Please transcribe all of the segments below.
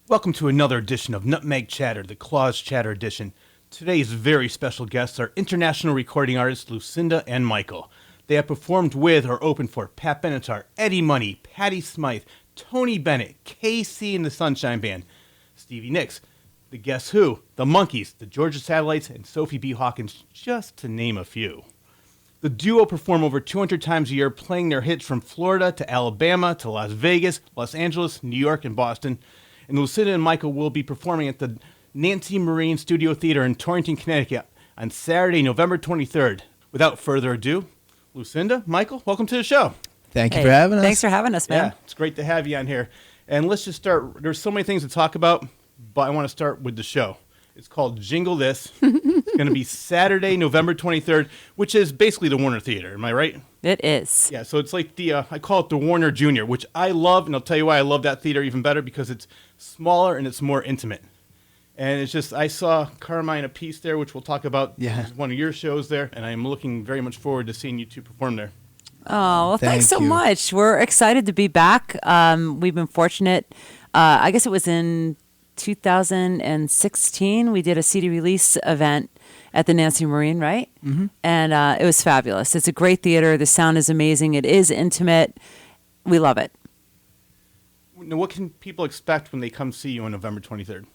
Welcome to another edition of Nutmeg Chatter, the Claus Chatter edition. Today's very special guests are international recording artists Lucinda and Michael. They have performed with or opened for Pat Benatar, Eddie Money, Patti Smythe, Tony Bennett, KC and the Sunshine Band, Stevie Nicks, the Guess Who, the Monkees, the Georgia Satellites, and Sophie B. Hawkins, just to name a few. The duo perform over 200 times a year, playing their hits from Florida to Alabama to Las Vegas, Los Angeles, New York, and Boston. And Lucinda and Michael will be performing at the Nancy Marine Studio Theater in Torrington, Connecticut on Saturday, November 23rd. Without further ado, Lucinda, Michael, welcome to the show. Thank you for having us. Thanks for having us, man. Yeah, it's great to have you on here. And let's just start. There's so many things to talk about, but I want to start with the show. It's called Jingle This. It's going to be Saturday, November 23rd, which is basically the Warner Theater. Am I right? It is. Yeah, so it's like I call it the Warner Junior, which I love, and I'll tell you why I love that theater even better, because it's smaller and it's more intimate. And it's just, I saw Carmine a piece there, which we'll talk about. Yeah. It's one of your shows there, and I'm looking very much forward to seeing you two perform there. Oh, well, thanks so you. much. We're excited to be back. We've been fortunate. I guess it was in 2016. We did a CD release event at the Nancy Marine, right? Mm-hmm. And it was fabulous. It's a great theater. The sound is amazing. It is intimate. We love it. Now, what can people expect when they come see you on November 23rd?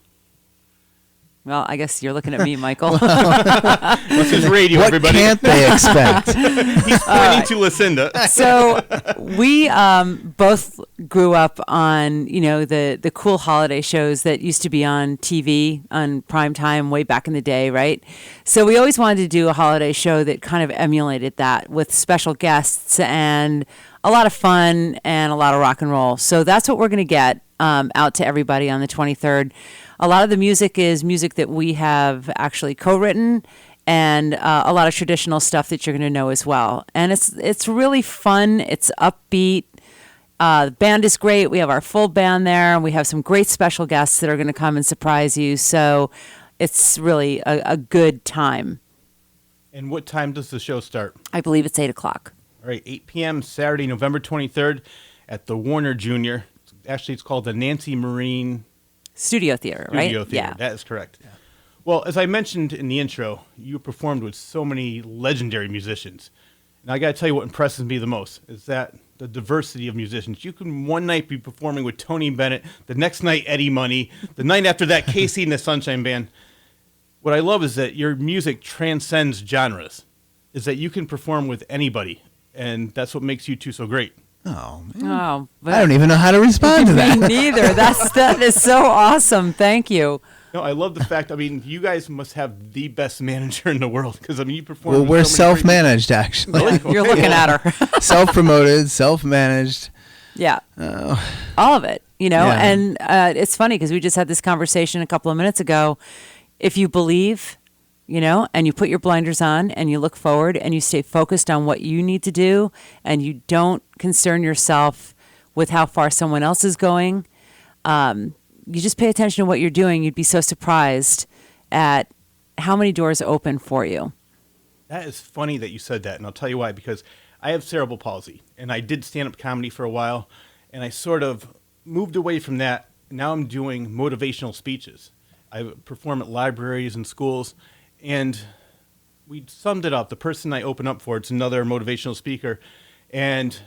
Well, I guess you're looking at me, Michael. What's his radio, What everybody? can't they expect? He's pointing to Lucinda. So we both grew up on, the cool holiday shows that used to be on TV on prime time way back in the day, right? So we always wanted to do a holiday show that kind of emulated that with special guests and a lot of fun and a lot of rock and roll. So that's what we're going to get out to everybody on the 23rd. A lot of the music is music that we have actually co-written, and a lot of traditional stuff that you're going to know as well. And it's really fun. It's upbeat. The band is great. We have our full band there, and we have some great special guests that are going to come and surprise you. So it's really a good time. And what time does the show start? I believe it's 8 o'clock. All right, 8 p.m. Saturday, November 23rd at the Warner Junior. Actually, it's called the Nancy Marine Studio Theater, right? Studio Theater. Yeah. That is correct. Yeah. Well, as I mentioned in the intro, you performed with so many legendary musicians. And I got to tell you what impresses me the most is that the diversity of musicians. You can one night be performing with Tony Bennett, the next night Eddie Money, the night after that KC and the Sunshine Band. What I love is that your music transcends genres, is that you can perform with anybody, and that's what makes you two so great. Oh, man. Oh, I don't even know how to respond to that. Me neither. That is so awesome. Thank you. No, I love the fact, you guys must have the best manager in the world, because, you perform Well, with we're so many great self-managed, actually. Really? You're looking at her. Self-promoted, self-managed. Yeah. Oh. All of it, Yeah. and it's funny because we just had this conversation a couple of minutes ago. If you believe, and you put your blinders on and you look forward and you stay focused on what you need to do and you don't concern yourself with how far someone else is going, you just pay attention to what you're doing. You'd be so surprised at how many doors open for you. That is funny that you said that, and I'll tell you why. Because I have cerebral palsy, and I did stand-up comedy for a while, and I sort of moved away from that. Now I'm doing motivational speeches. I perform at libraries and schools, and we summed it up. The person I open up for, it's another motivational speaker, and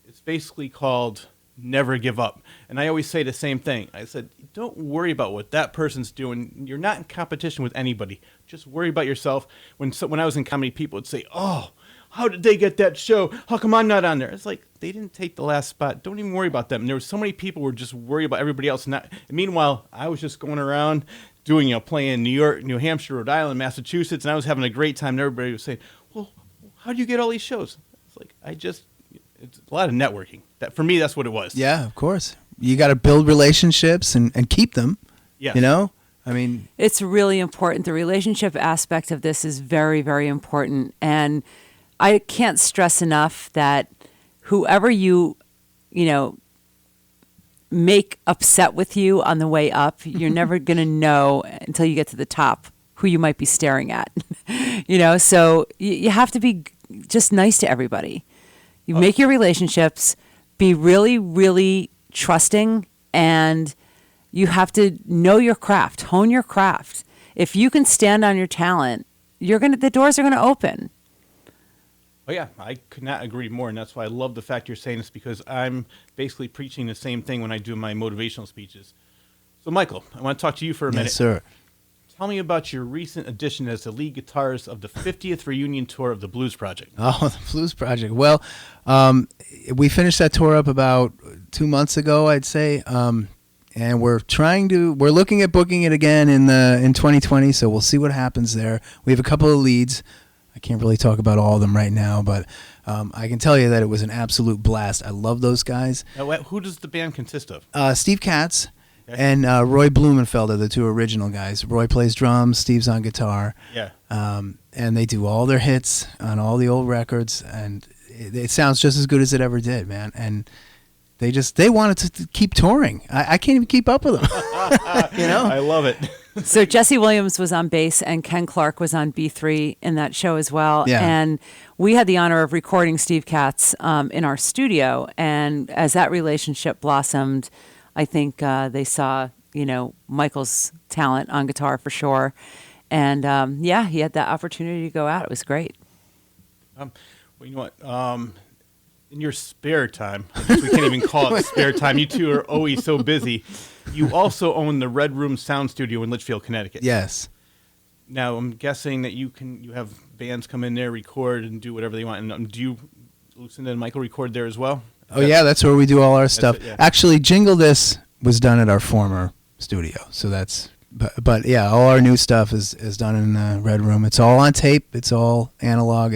it's basically called Never Give Up. And I always say the same thing. I said, don't worry about what that person's doing. You're not in competition with anybody. Just worry about yourself. When I was in comedy, people would say, oh, how did they get that show? How come I'm not on there? It's like, they didn't take the last spot. Don't even worry about them. And there were so many people who were just worried about everybody else. And meanwhile, I was just going around doing, playing New York, New Hampshire, Rhode Island, Massachusetts, and I was having a great time. And everybody was saying, well, how do you get all these shows? It's like, it's a lot of networking. That for me, that's what it was. Yeah, of course. You got to build relationships and keep them. Yes. It's really important. The relationship aspect of this is very, very important. And I can't stress enough that whoever you make upset with you on the way up, you're never going to know until you get to the top who you might be staring at. So you have to be just nice to everybody. You make your relationships, be really, really trusting, and You have to know your craft, hone your craft. If you can stand on your talent, the doors are gonna open. Oh yeah, I could not agree more, and that's why I love the fact you're saying this, because I'm basically preaching the same thing when I do my motivational speeches. So, Michael, I want to talk to you for a minute. Yes, sir. Tell me about your recent addition as the lead guitarist of the 50th reunion tour of the Blues Project. Oh, the Blues Project. Well, we finished that tour up about 2 months ago, I'd say, and we're looking at booking it again in 2020. So we'll see what happens there. We have a couple of leads. I can't really talk about all of them right now, but I can tell you that it was an absolute blast. I love those guys. Now, who does the band consist of? Steve Katz and Roy Blumenfeld are the two original guys. Roy plays drums, Steve's on guitar. Yeah. And they do all their hits on all the old records, and it sounds just as good as it ever did, man. And they wanted to keep touring. I can't even keep up with them. You know? I love it. So Jesse Williams was on bass and Ken Clark was on B3 in that show as well. Yeah. And we had the honor of recording Steve Katz in our studio. And as that relationship blossomed, I think they saw, Michael's talent on guitar for sure. And he had that opportunity to go out. It was great. Well, you know what? In your spare time, I guess we can't even call it spare time. You two are always so busy. You also own the Red Room Sound Studio in Litchfield, Connecticut. Yes. Now, I'm guessing that you have bands come in there, record, and do whatever they want. And do you, Lucinda and Michael, record there as well? Oh, yeah, that's where we do all our stuff. yeah. Actually, Jingle This was done at our former studio. So but yeah, all our new stuff is done in the Red Room. It's all on tape. It's all analog.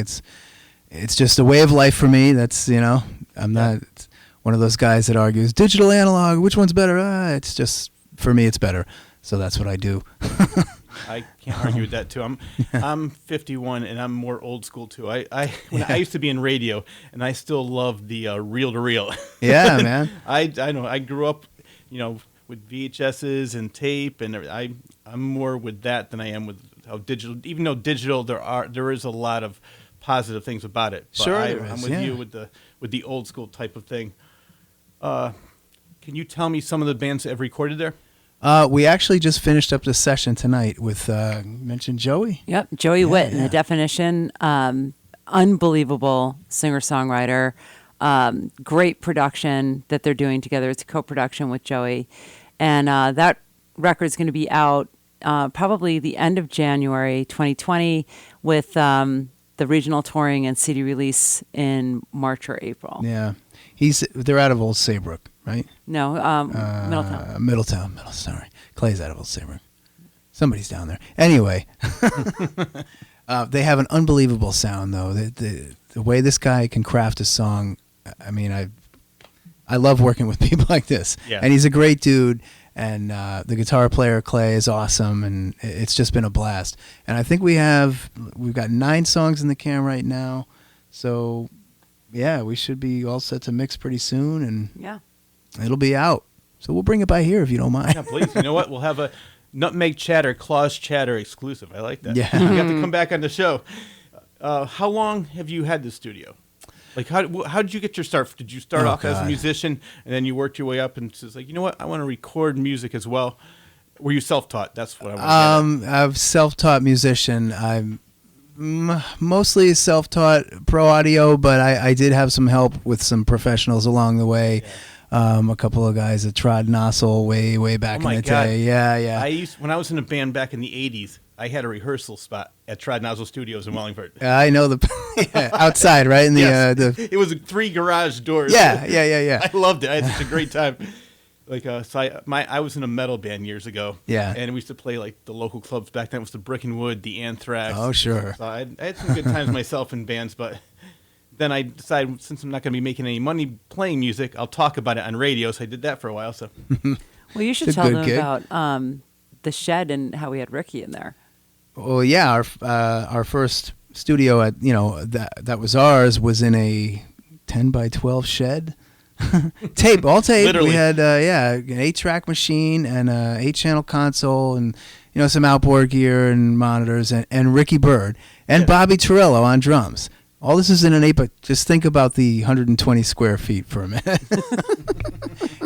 It's just a way of life for me. That's, I'm not one of those guys that argues digital, analog, which one's better? It's just, for me, it's better. So that's what I do. I can't argue with that too. I'm 51 and I'm more old school too. I used to be in radio, and I still love the reel to reel. Yeah, man. I know. I grew up, with VHSs and tape, and I'm more with that than I am with how digital. Even though digital, there is a lot of positive things about it. But Sure, I'm with you with the old school type of thing. Can you tell me some of the bands that have recorded there? We actually just finished up the session tonight with, you mentioned Joey? Yep, Joey Witt in The Definition. Unbelievable singer-songwriter. Great production that they're doing together. It's a co-production with Joey. And that record's going to be out probably the end of January 2020 with the regional touring and CD release in March or April. Yeah. They're out of Old Saybrook, right? No, Middletown. Middletown, sorry. Clay's out of Old Saybrook. Somebody's down there. Anyway, they have an unbelievable sound, though. The way this guy can craft a song, I mean, I love working with people like this. Yeah. And he's a great dude, and the guitar player, Clay, is awesome, and it's just been a blast. And I think we've got 9 songs in the can right now, so... yeah, we should be all set to mix pretty soon, and it'll be out. So we'll bring it by here if you don't mind. Yeah, please. You know what? We'll have a Nutmeg Chatter, Claus Chatter exclusive. I like that. Yeah. You have to come back on the show. How long have you had this studio? Like, how did you get your start? Did you start off as a musician, and then you worked your way up, and it's like, you know what? I want to record music as well. Were you self-taught? That's what I want to get at. I'm a self-taught musician. I'm mostly self-taught pro audio, but I did have some help with some professionals along the way. A couple of guys at Trod Nozzle way back in the day. Yeah. When I was in a band back in the 80s, I had a rehearsal spot at Trod Nozzle Studios in Wallingford. I know outside, right? In the it was 3 garage doors. Yeah. I loved it. I had such a great time. Like I was in a metal band years ago. Yeah. And we used to play like the local clubs back then. It was the Brick and Wood, the Anthrax. Oh, sure. So I had some good times myself in bands, but then I decided, since I'm not going to be making any money playing music, I'll talk about it on radio. So I did that for a while. So well, you should tell them about the shed and how we had Ricky in there. Well, yeah, our first studio that was ours was in a 10 by 12 shed. all tape. Literally. We had an 8-track machine and a 8-channel console, and some outboard gear and monitors, and Ricky Byrd and Bobby Torello on drums. All this is in an 8, but just think about the 120 square feet for a minute.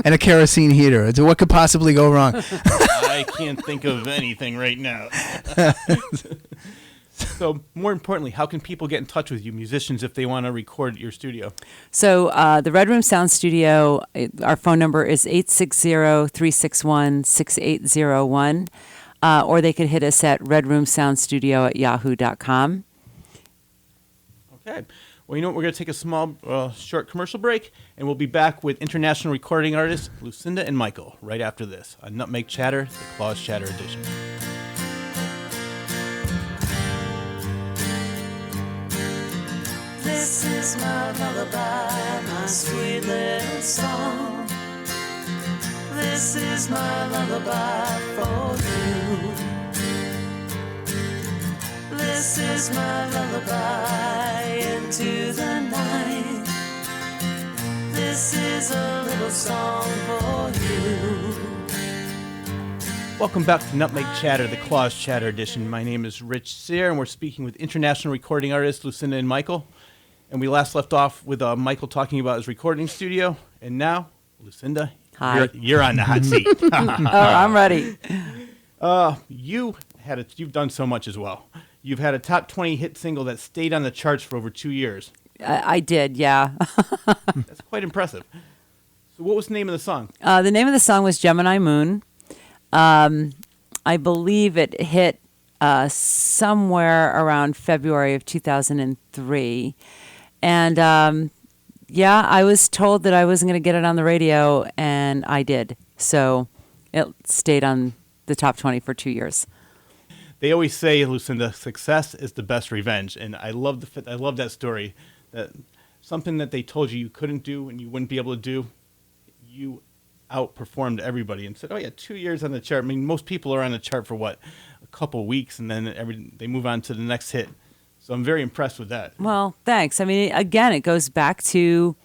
And a kerosene heater. What could possibly go wrong? I can't think of anything right now. So, more importantly, how can people get in touch with you, musicians, if they want to record at your studio? So the Red Room Sound Studio, our phone number is 860-361-6801, or they could hit us at redroomsoundstudio@yahoo.com. Okay. Well, you know what? We're going to take a small, short commercial break, and we'll be back with international recording artists Lucinda and Michael right after this on Nutmeg Chatter, the Claus Chatter edition. This is my lullaby, my sweet little song. This is my lullaby for you. This is my lullaby into the night. This is a little song for you. Welcome back to Nutmeg Chatter, the Claus Chatter edition. My name is Rich Sear, and we're speaking with international recording artists Lucinda and Michael. And we last left off with Michael talking about his recording studio. And now, Lucinda, Hi. you're on the hot seat. Oh, I'm ready. You've done so much as well. You've had a top 20 hit single that stayed on the charts for over 2 years. I did, yeah. That's quite impressive. So what was the name of the song? The name of the song was Gemini Moon. I believe it hit somewhere around February of 2003. And I was told that I wasn't going to get it on the radio, and I did. So it stayed on the top 20 for 2 years. They always say, Lucinda, success is the best revenge. And I love that story, that something that they told you couldn't do and you wouldn't be able to do, you outperformed everybody and said, oh, yeah, 2 years on the chart. I mean, most people are on the chart for, a couple weeks, and then they move on to the next hit. So I'm very impressed with that. Well, thanks. I mean, again, it goes back to,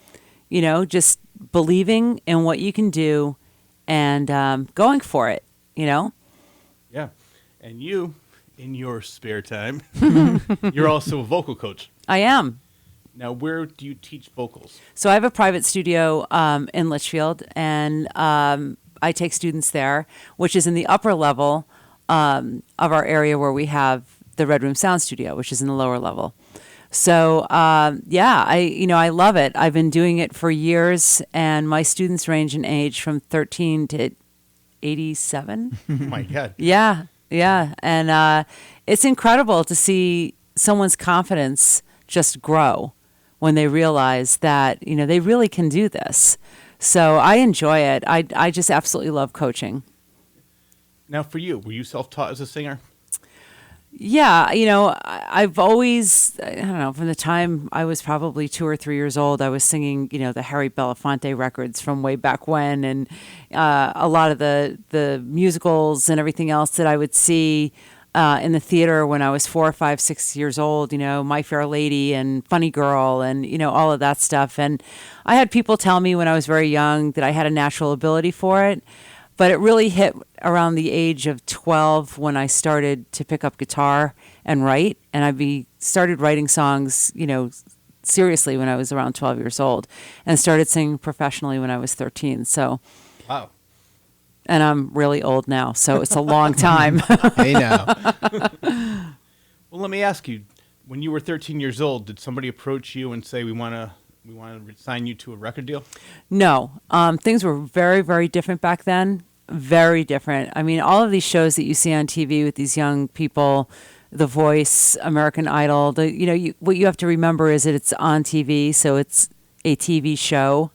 just believing in what you can do and going for it, Yeah. And you, in your spare time, you're also a vocal coach. I am. Now, where do you teach vocals? So I have a private studio in Litchfield, and I take students there, which is in the upper level of our area where we have the Red Room Sound Studio, which is in the lower level. So, I love it. I've been doing it for years, and my students range in age from 13 to 87. Oh, my God. Yeah. And it's incredible to see someone's confidence just grow when they realize that, they really can do this. So I enjoy it. I just absolutely love coaching. Now, for you, were you self-taught as a singer? Yeah, I've always, I don't know, from the time I was probably 2 or 3 years old, I was singing, the Harry Belafonte records from way back when, and a lot of the musicals and everything else that I would see in the theater when I was 4 or 5, 6 years old, My Fair Lady and Funny Girl and, all of that stuff. And I had people tell me when I was very young that I had a natural ability for it. But it really hit around the age of 12 when I started to pick up guitar and write. And I started writing songs, seriously when I was around 12 years old, and started singing professionally when I was 13. So, wow. And I'm really old now, so it's a long time. Hey now. Well, let me ask you, when you were 13 years old, did somebody approach you and say, we want to sign you to a record deal? No. Things were very, very different back then. Very different. I mean, all of these shows that you see on TV with these young people, The Voice, American Idol, what you have to remember is that it's on TV, so it's a TV show.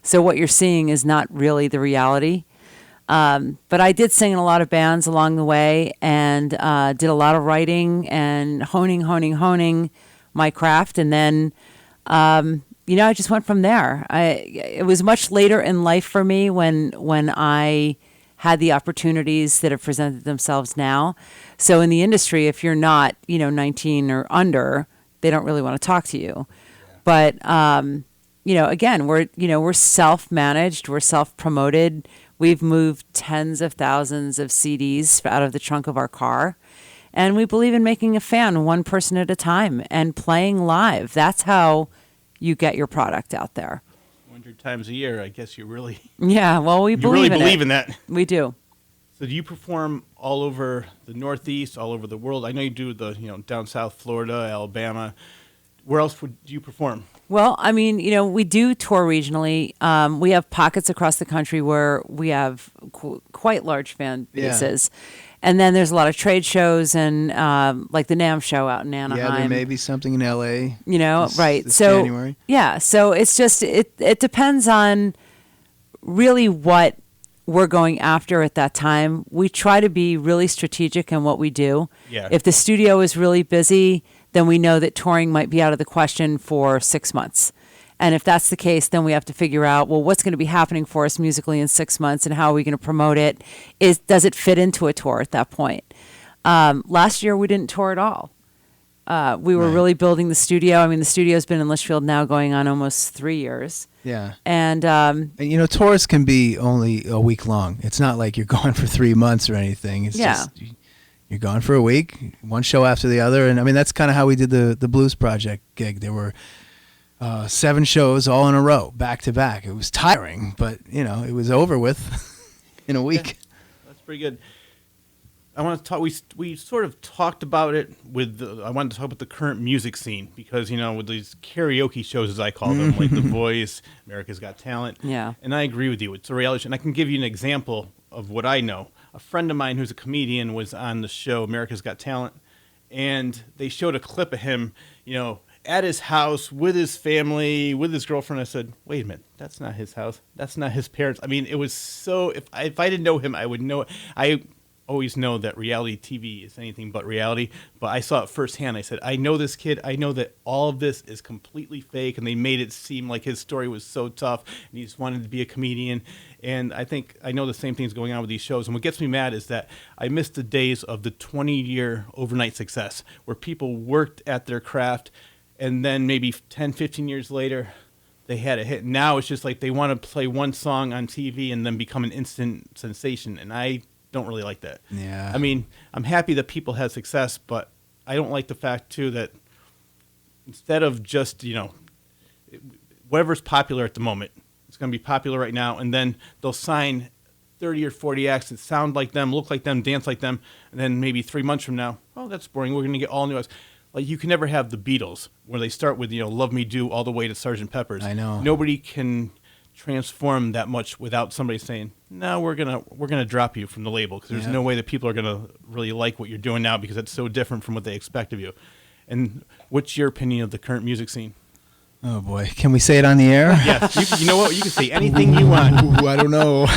So what you're seeing is not really the reality. But I did sing in a lot of bands along the way, and did a lot of writing and honing my craft. And then, I just went from there. It was much later in life for me when I had the opportunities that have presented themselves now. So in the industry, if you're not, 19 or under, they don't really want to talk to you. Yeah. But, again, we're self-managed, we're self-promoted. We've moved tens of thousands of CDs out of the trunk of our car. And we believe in making a fan one person at a time and playing live. That's how you get your product out there. 100 times a year, I guess you really Yeah, well, we you believe really in believe it. in that. We do. So do you perform all over the Northeast, all over the world? I know you do the, down south, Florida, Alabama. Where else do you perform? Well, I mean, we do tour regionally. We have pockets across the country where we have quite large fan bases. And then there's a lot of trade shows and like the NAMM show out in Anaheim. Yeah, there may be something in L.A. Right. This So January. yeah, so it's just it depends on really what we're going after at that time. We try to be really strategic in what we do. Yeah. If the studio is really busy, then we know that touring might be out of the question for 6 months. And if that's the case, then we have to figure out, well, what's going to be happening for us musically in 6 months and how are we going to promote it? Does it fit into a tour at that point? Last year, we didn't tour at all. We were Right. really building the studio. I mean, the studio's been in Litchfield now going on almost 3 years. Yeah. And And tours can be only a week long. It's not like you're gone for 3 months or anything. It's Yeah. just you're gone for a week, one show after the other. And I mean, that's kind of how we did the Blues Project gig. There were 7 shows all in a row, back to back. It was tiring, but it was over with in a week. That's pretty good. I want to talk. We sort of talked about it I wanted to talk about the current music scene because with these karaoke shows, as I call them, like The Voice, America's Got Talent. Yeah. And I agree with you. It's a reality show, and I can give you an example of what I know. A friend of mine who's a comedian was on the show America's Got Talent, and they showed a clip of him, at his house with his family, with his girlfriend. I said, "Wait a minute, that's not his house. That's not his parents." I mean, it was so. If I didn't know him, I would know it. I always know that reality TV is anything but reality, but I saw it firsthand. I said, I know this kid. I know that all of this is completely fake, and they made it seem like his story was so tough, and he just wanted to be a comedian. And I think I know the same thing's going on with these shows. And what gets me mad is that I miss the days of the 20-year overnight success, where people worked at their craft, and then maybe 10, 15 years later, they had a hit. Now it's just like they want to play one song on TV and then become an instant sensation, and I don't really like that. Yeah. I mean, I'm happy that people have success, but I don't like the fact too that instead of just whatever's popular at the moment, it's going to be popular right now, and then they'll sign 30 or 40 acts that sound like them, look like them, dance like them, and then maybe 3 months from now, oh, that's boring. We're going to get all new acts. Like, you can never have the Beatles where they start with Love Me Do all the way to Sgt. Pepper's. I know. Nobody can transform that much without somebody saying, no, we're gonna drop you from the label, because there's Yeah. no way that people are gonna really like what you're doing now, because it's so different from what they expect of you. And what's your opinion of the current music scene? Oh boy, can we say it on the air? Yes, you know what? You can say anything you want. Ooh, I don't know.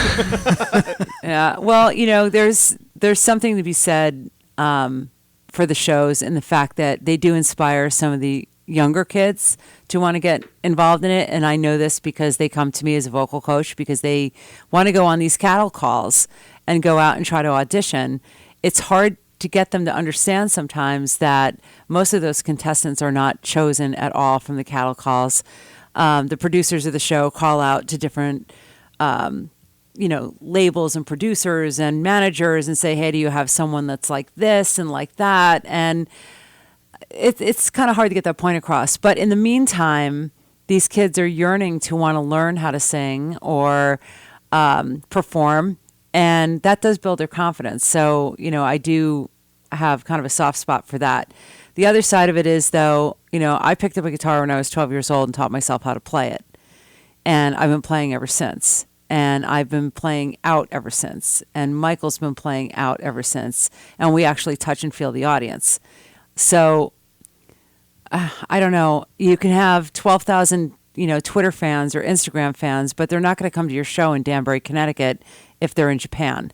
yeah, well, there's something to be said for the shows and the fact that they do inspire some of the younger kids to want to get involved in it. And I know this because they come to me as a vocal coach because they want to go on these cattle calls and go out and try to audition. It's hard to get them to understand sometimes that most of those contestants are not chosen at all from the cattle calls. The producers of the show call out to different labels and producers and managers and say, hey, do you have someone that's like this and like that? And it's kind of hard to get that point across. But in the meantime, these kids are yearning to want to learn how to sing or perform, and that does build their confidence. So, I do have kind of a soft spot for that. The other side of it is, though, I picked up a guitar when I was 12 years old and taught myself how to play it. And I've been playing ever since. And I've been playing out ever since. And Michael's been playing out ever since. And we actually touch and feel the audience. So, I don't know. You can have 12,000, Twitter fans or Instagram fans, but they're not going to come to your show in Danbury, Connecticut if they're in Japan.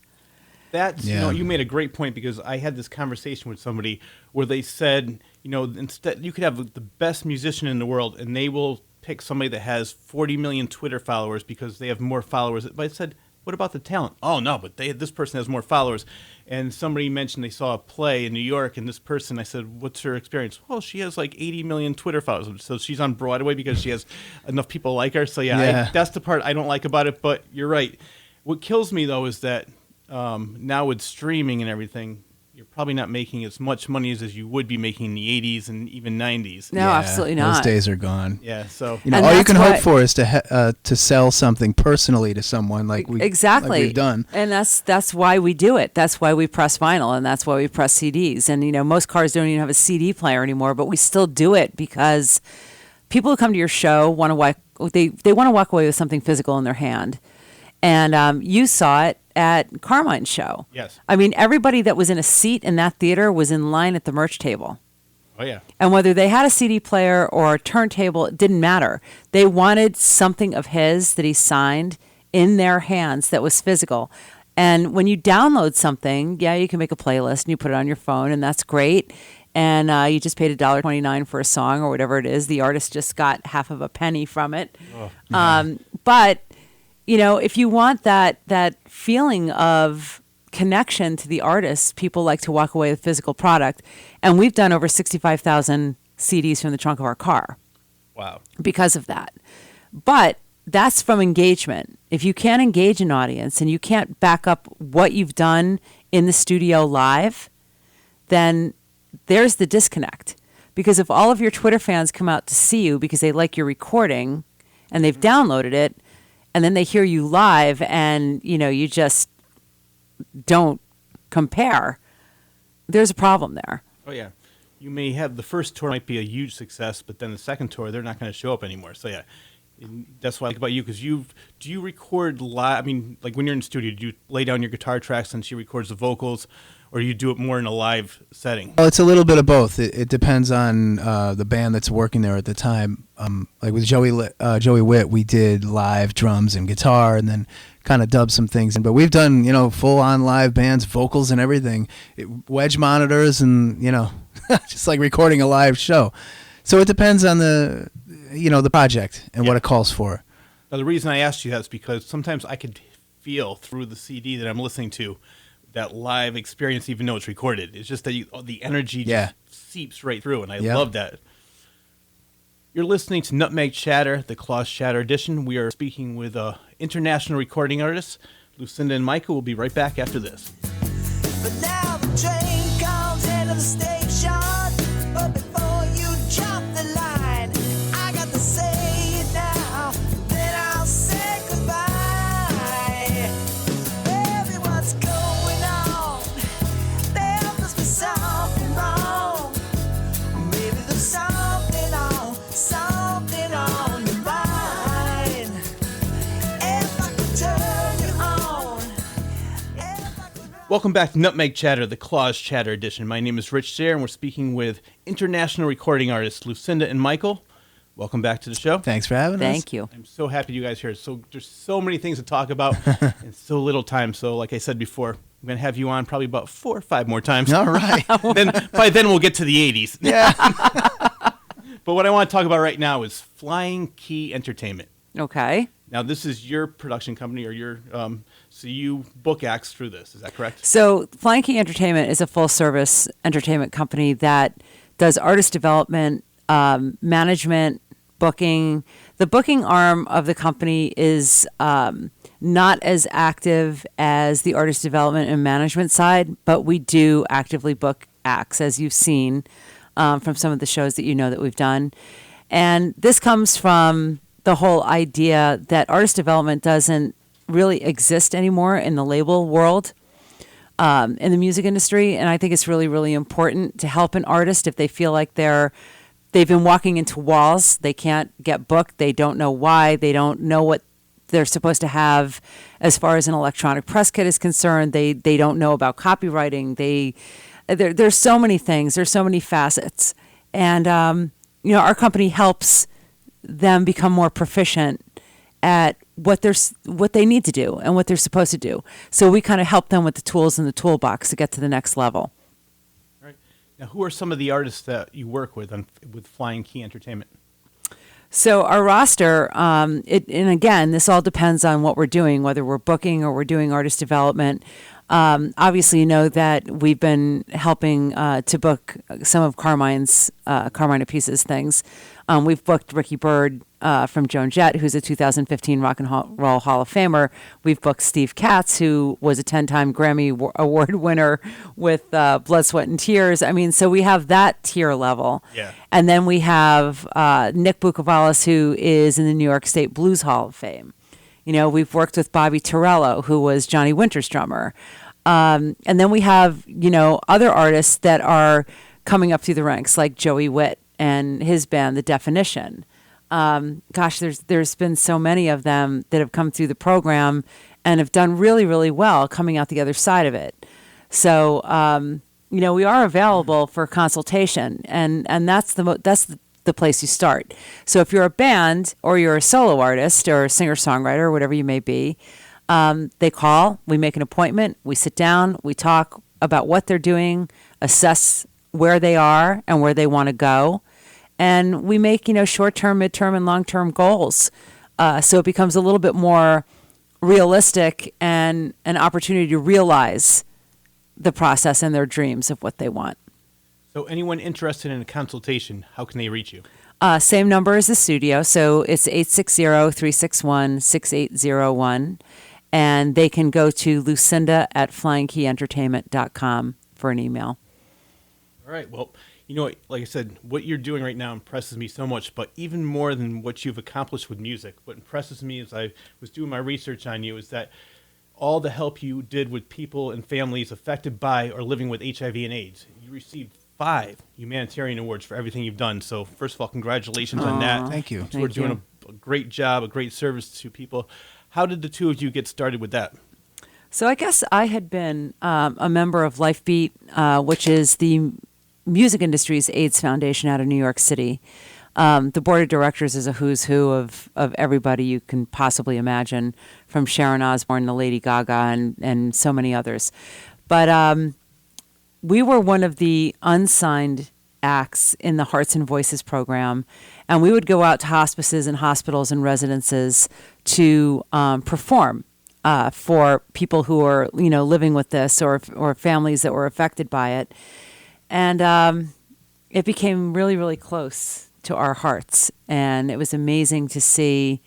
That's, Yeah. you made a great point, because I had this conversation with somebody where they said, instead you could have the best musician in the world and they will pick somebody that has 40 million Twitter followers because they have more followers. But I said, what about the talent? Oh, no, but this person has more followers. And somebody mentioned they saw a play in New York, and this person, I said, what's her experience? Well, she has like 80 million Twitter followers. So she's on Broadway because she has enough people like her. So, Yeah. that's the part I don't like about it, but you're right. What kills me, though, is that now with streaming and everything, you're probably not making as much money as you would be making in the 80s and even 90s. No, absolutely not. Those days are gone. Yeah, so You know, And all you that's can why- hope for is to sell something personally to someone like Exactly. like we've done. And that's why we do it. That's why we press vinyl, and that's why we press CDs. And most cars don't even have a CD player anymore, but we still do it because people who come to your show want to walk away with something physical in their hand. And you saw it at Carmine's show. Yes. I mean, everybody that was in a seat in that theater was in line at the merch table. oh yeah. And whether they had a CD player or a turntable, it didn't matter. They wanted something of his that he signed in their hands that was physical. And when you download something, yeah, you can make a playlist and you put it on your phone, and that's great. And you just paid $1.29 for a song or whatever it is. The artist just got half of a penny from it. But if you want that feeling of connection to the artist, people like to walk away with physical product. And we've done over 65,000 CDs from the trunk of our car Wow. because of that. But that's from engagement. If you can't engage an audience and you can't back up what you've done in the studio live, then there's the disconnect. Because if all of your Twitter fans come out to see you because they like your recording and they've downloaded it, and then they hear you live and, you just don't compare, there's a problem there. Oh yeah. You may have the first tour might be a huge success, but then the second tour they're not going to show up anymore. So yeah, and that's what I like about you because do you record live? I mean, like when you're in the studio, do you lay down your guitar tracks and she records the vocals, or do you do it more in a live setting? Well, it's a little bit of both. It depends on the band that's working there at the time. Like with Joey Witt, we did live drums and guitar, and then kind of dubbed some things in. But we've done, full-on live bands, vocals and everything, wedge monitors, and just like recording a live show. So it depends on the project and what it calls for. Now the reason I asked you that is because sometimes I could feel through the CD that I'm listening to that live experience, even though it's recorded. It's just that the energy just seeps right through, and I love that. You're listening to Nutmeg Chatter, the Claus Chatter edition. We are speaking with international recording artists, Lucinda and Michael. We'll be right back after this. But now the train comes into the station, but before you jump the line, I got to say it now, then I'll say goodbye. Baby, what's going on? There must be something wrong. Maybe there's something on your mind. If I could turn you on, if I could. Welcome back to Nutmeg Chatter, the Claus Chatter edition. My name is Rich Sayre, and we're speaking with international recording artists Lucinda and Michael. Welcome back to the show. Thanks for having us. Thank you. I'm so happy you guys are here. So there's so many things to talk about and so little time. So like I said before, I'm going to have you on probably about 4 or 5 more times. All right. By then we'll get to the 80s. Yeah. But what I want to talk about right now is Flying Key Entertainment. Okay. Now, this is your production company, or your so you book acts through this. Is that correct? So Flying Key Entertainment is a full-service entertainment company that does artist development, management, booking. The booking arm of the company is not as active as the artist development and management side, but we do actively book acts, as you've seen from some of the shows that that we've done. And this comes from the whole idea that artist development doesn't really exist anymore in the label world, in the music industry. And I think it's really, really important to help an artist if they feel like they've been walking into walls. They can't get booked. They don't know why. They don't know what they're supposed to have as far as an electronic press kit is concerned. They don't know about copywriting. There's so many things. There's so many facets. And, our company helps them become more proficient at what they need to do and what they're supposed to do. So we kind of help them with the tools in the toolbox to get to the next level. All right. Now, who are some of the artists that you work with with Flying Key Entertainment? So our roster, and again, this all depends on what we're doing, whether we're booking or we're doing artist development. Obviously, you know that we've been helping to book some of Carmine Apice's things. We've booked Ricky Byrd from Joan Jett, who's a 2015 Rock and Roll Hall of Famer. We've booked Steve Katz, who was a 10-time Grammy Award winner with Blood, Sweat, and Tears. I mean, so we have that tier level. Yeah. And then we have Nick Bukovalis, who is in the New York State Blues Hall of Fame. You know, we've worked with Bobby Torello, who was Johnny Winter's drummer. And then we have, you know, other artists that are coming up through the ranks, like Joey Witt and his band, The Definition. Gosh, there's been so many of them that have come through the program and have done really, really well coming out the other side of it. So, you know, we are available for consultation, and that's the place you start. So if you're a band or you're a solo artist or a singer-songwriter or whatever you may be, they call, we make an appointment, we sit down, we talk about what they're doing, assess where they are and where they want to go. And we make, you know, short-term, mid-term, and long-term goals. So it becomes a little bit more realistic and an opportunity to realize the process and their dreams of what they want. So anyone interested in a consultation, how can they reach you? Same number as the studio, so it's 860-361-6801. And they can go to lucinda@flyingkeyentertainment.com for an email. All right. Well, you know, like I said, what you're doing right now impresses me so much, but even more than what you've accomplished with music, what impresses me as I was doing my research on you is that all the help you did with people and families affected by or living with HIV and AIDS. You received 5 humanitarian awards for everything you've done. So first of all, congratulations on that. Thank you. We're doing a great job, a great service to people. How did the two of you get started with that? So I guess I had been a member of Lifebeat, which is the music industry's AIDS foundation out of New York City. The board of directors is a who's who of everybody you can possibly imagine, from Sharon Osbourne to Lady Gaga and so many others. But we were one of the unsigned acts in the Hearts and Voices program, and we would go out to hospices and hospitals and residences to perform for people who are, you know, living with this or families that were affected by it. And it became really, really close to our hearts. And it was amazing to see,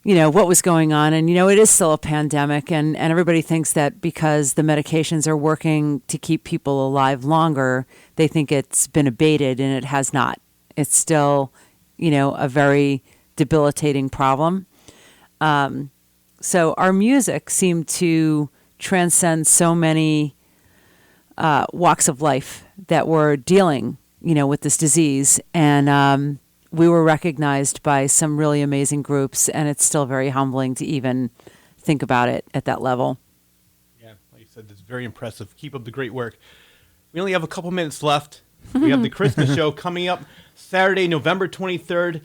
you know, what was going on. And, you know, it is still a pandemic. And everybody thinks that because the medications are working to keep people alive longer, they think it's been abated, and it has not. It's still, you know, a very debilitating problem. So our music seemed to transcend so many walks of life that were dealing, you know, with this disease. And we were recognized by some really amazing groups, and it's still very humbling to even think about it at that level. Yeah, like you said, it's very impressive. Keep up the great work. We only have a couple minutes left. We have the Christmas show coming up Saturday, November 23rd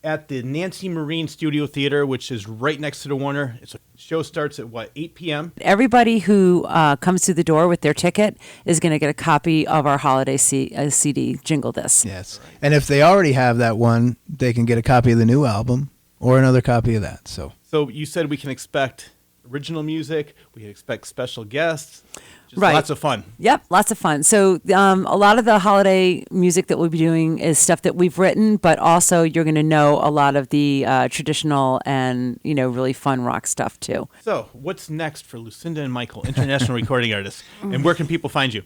at the Nancy Marine Studio Theater, which is right next to the Warner. The show starts at, 8 p.m.? Everybody who comes through the door with their ticket is going to get a copy of our holiday CD, Jingle This. Yes. And if they already have that one, they can get a copy of the new album or another copy of that. So you said we can expect original music, we can expect special guests. Just right. Lots of fun. Yep, lots of fun. So a lot of the holiday music that we'll be doing is stuff that we've written, but also you're going to know a lot of the traditional and, you know, really fun rock stuff too. So what's next for Lucinda and Michael, international recording artists, and where can people find you?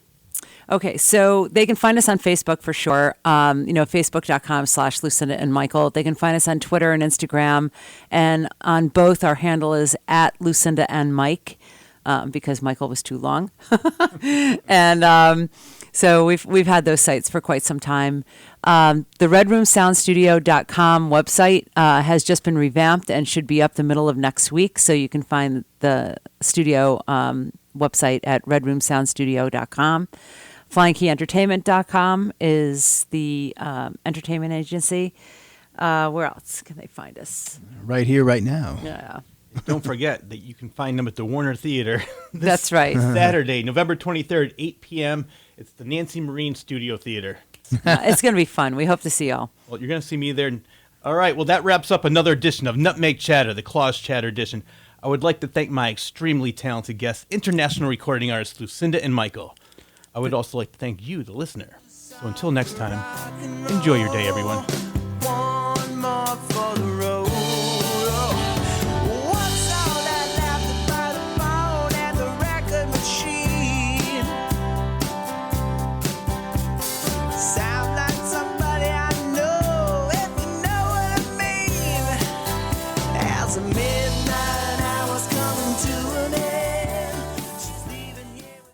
Okay, so they can find us on Facebook for sure. You know, facebook.com/Lucinda and Michael. They can find us on Twitter and Instagram, and on both our handle is @Lucinda and Mike. Because Michael was too long. And so we've had those sites for quite some time. The redroomsoundstudio.com website has just been revamped and should be up the middle of next week. So you can find the studio website at redroomsoundstudio.com. FlyingKeyEntertainment.com is the entertainment agency. Where else can they find us? right here, right now. Yeah. Don't forget that you can find them at the Warner Theater. That's right. Saturday, November 23rd, 8 p.m. It's the Nancy Marine Studio Theater. It's going to be fun. We hope to see y'all. Well, you're going to see me there. All right. Well, that wraps up another edition of Nutmeg Chatter, the Claus Chatter edition. I would like to thank my extremely talented guests, international recording artists Lucinda and Michael. I would also like to thank you, the listener. So until next time, enjoy your day, everyone.